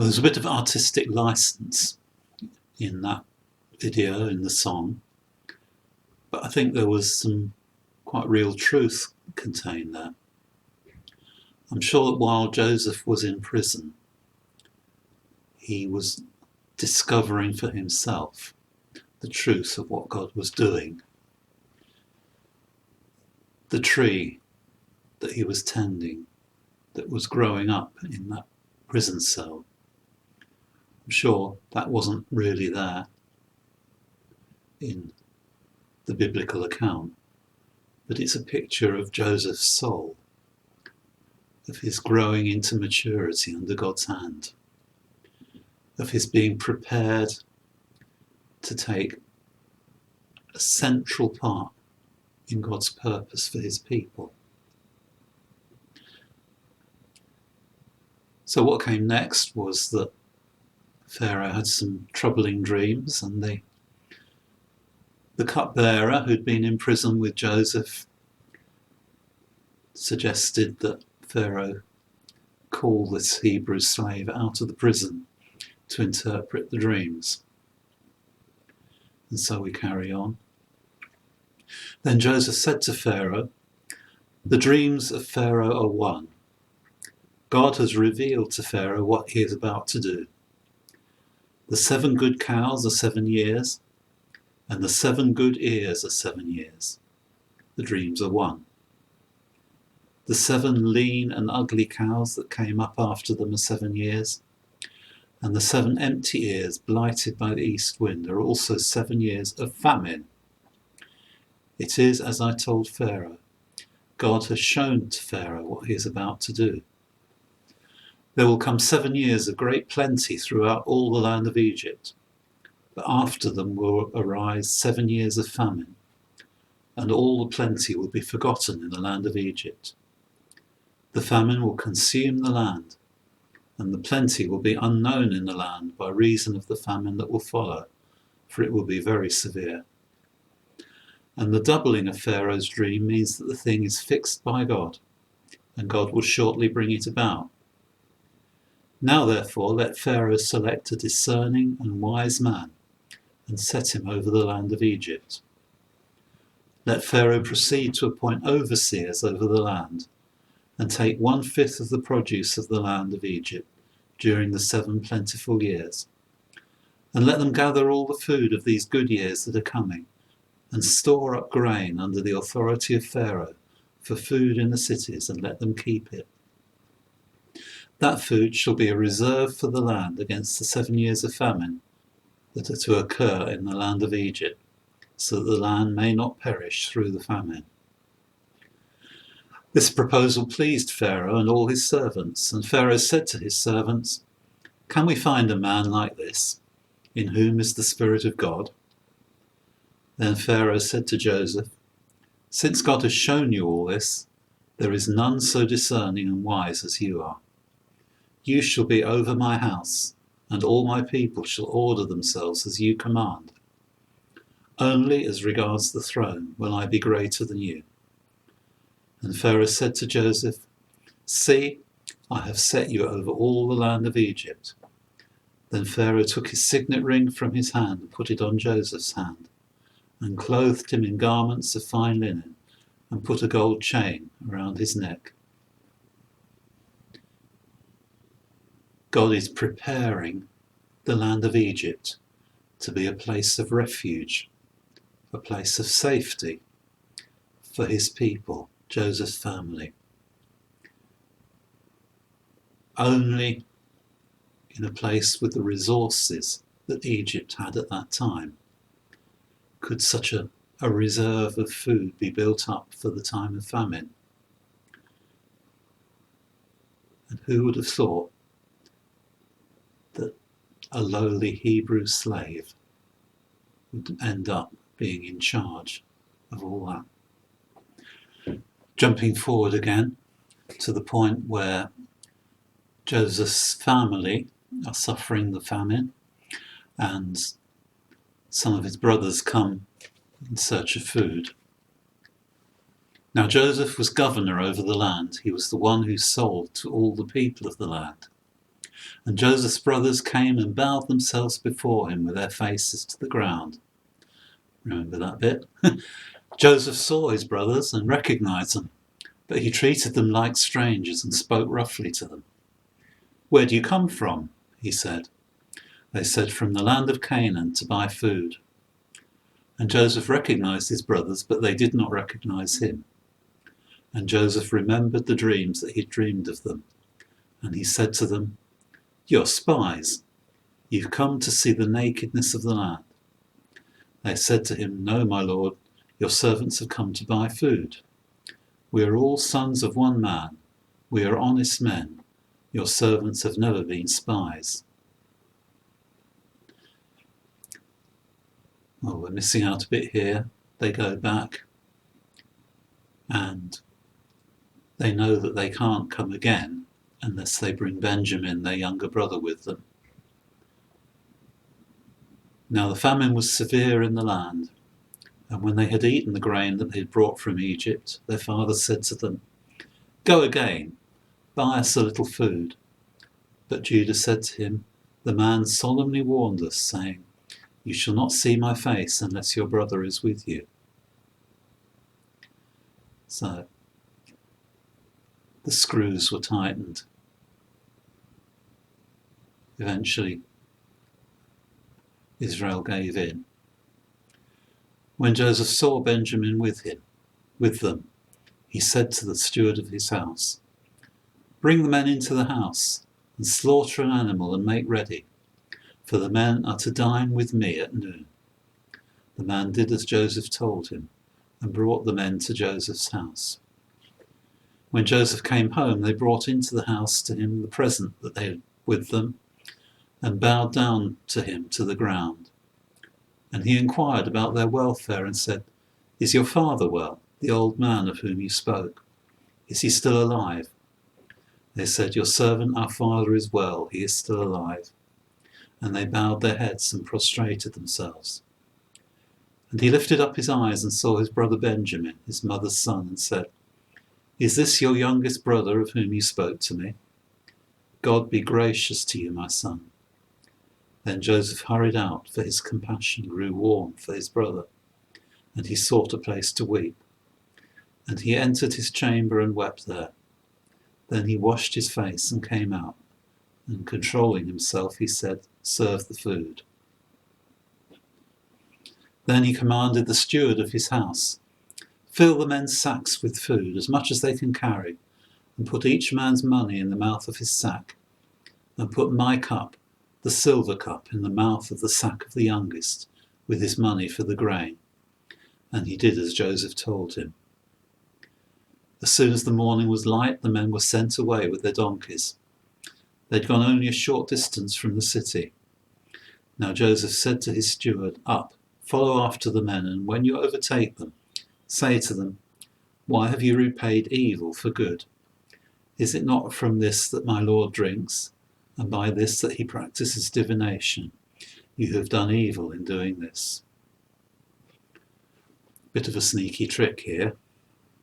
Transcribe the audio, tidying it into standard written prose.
Well, there's a bit of artistic license in that video, in the song, but I think there was some quite real truth contained there. I'm sure that while Joseph was in prison, he was discovering for himself the truth of what God was doing. The tree that he was tending, that was growing up in that prison cell, I'm sure that wasn't really there in the biblical account, but it's a picture of Joseph's soul, of his growing into maturity under God's hand, of his being prepared to take a central part in God's purpose for his people. So what came next was that Pharaoh had some troubling dreams, and the cupbearer who'd been in prison with Joseph suggested that Pharaoh call this Hebrew slave out of the prison to interpret the dreams. And so we carry on. Then Joseph said to Pharaoh, "The dreams of Pharaoh are one. God has revealed to Pharaoh what he is about to do. The 7 good cows are 7 years, and the 7 good ears are 7 years. The dreams are one. The 7 lean and ugly cows that came up after them are 7 years, and the 7 empty ears blighted by the east wind are also 7 years of famine. It is as I told Pharaoh. God has shown to Pharaoh what he is about to do. There will come 7 years of great plenty throughout all the land of Egypt, but after them will arise 7 years of famine, and all the plenty will be forgotten in the land of Egypt. The famine will consume the land, and the plenty will be unknown in the land by reason of the famine that will follow, for it will be very severe. And the doubling of Pharaoh's dream means that the thing is fixed by God, and God will shortly bring it about. Now therefore let Pharaoh select a discerning and wise man, and set him over the land of Egypt. Let Pharaoh proceed to appoint overseers over the land, and take 1/5 of the produce of the land of Egypt during the 7 plentiful years. And let them gather all the food of these good years that are coming, and store up grain under the authority of Pharaoh for food in the cities, and let them keep it. That food shall be a reserve for the land against the 7 years of famine that are to occur in the land of Egypt, so that the land may not perish through the famine." This proposal pleased Pharaoh and all his servants, and Pharaoh said to his servants, "Can we find a man like this, in whom is the Spirit of God?" Then Pharaoh said to Joseph, "Since God has shown you all this, there is none so discerning and wise as you are. You shall be over my house, and all my people shall order themselves as you command. Only as regards the throne will I be greater than you." And Pharaoh said to Joseph, "See, I have set you over all the land of Egypt." Then Pharaoh took his signet ring from his hand and put it on Joseph's hand, and clothed him in garments of fine linen, and put a gold chain around his neck. God is preparing the land of Egypt to be a place of refuge, a place of safety for his people, Joseph's family. Only in a place with the resources that Egypt had at that time could such a reserve of food be built up for the time of famine. And who would have thought that a lowly Hebrew slave would end up being in charge of all that? Jumping forward again to the point where Joseph's family are suffering the famine, and some of his brothers come in search of food. Now Joseph was governor over the land. He was the one who sold to all the people of the land. And Joseph's brothers came and bowed themselves before him with their faces to the ground. Remember that bit? Joseph saw his brothers and recognized them, but he treated them like strangers and spoke roughly to them. "Where do you come from?" he said. They said, "From the land of Canaan to buy food." And Joseph recognized his brothers, but they did not recognize him. And Joseph remembered the dreams that he'd dreamed of them. And he said to them, "You're spies. You've come to see the nakedness of the land." They said to him, "No, my lord, your servants have come to buy food. We are all sons of one man. We are honest men. Your servants have never been spies." Oh, we're missing out a bit here. They go back and they know that they can't come again unless they bring Benjamin, their younger brother, with them. Now the famine was severe in the land, and when they had eaten the grain that they had brought from Egypt, their father said to them, "Go again, buy us a little food." But Judah said to him, "The man solemnly warned us, saying, 'You shall not see my face unless your brother is with you.'" So the screws were tightened. Eventually, Israel gave in. When Joseph saw Benjamin with them, he said to the steward of his house, "Bring the men into the house, and slaughter an animal and make ready, for the men are to dine with me at noon." The man did as Joseph told him, and brought the men to Joseph's house. When Joseph came home, they brought into the house to him the present that they had with them, and bowed down to him to the ground. And he inquired about their welfare and said, "Is your father well, the old man of whom you spoke? Is he still alive?" They said, "Your servant, our father, is well. He is still alive." And they bowed their heads and prostrated themselves. And he lifted up his eyes and saw his brother Benjamin, his mother's son, and said, "Is this your youngest brother of whom you spoke to me? God be gracious to you, my son." Then Joseph hurried out, for his compassion grew warm for his brother, and he sought a place to weep. And he entered his chamber and wept there. Then he washed his face and came out, and controlling himself, he said, "Serve the food." Then he commanded the steward of his house, "Fill the men's sacks with food, as much as they can carry, and put each man's money in the mouth of his sack, and put my cup, the silver cup, in the mouth of the sack of the youngest, with his money for the grain." And he did as Joseph told him. As soon as the morning was light, the men were sent away with their donkeys. They'd gone only a short distance from the city. Now Joseph said to his steward, "Up, follow after the men, and when you overtake them, say to them, 'Why have you repaid evil for good? Is it not from this that my Lord drinks, and by this that he practices divination? You have done evil in doing this.'" Bit of a sneaky trick here.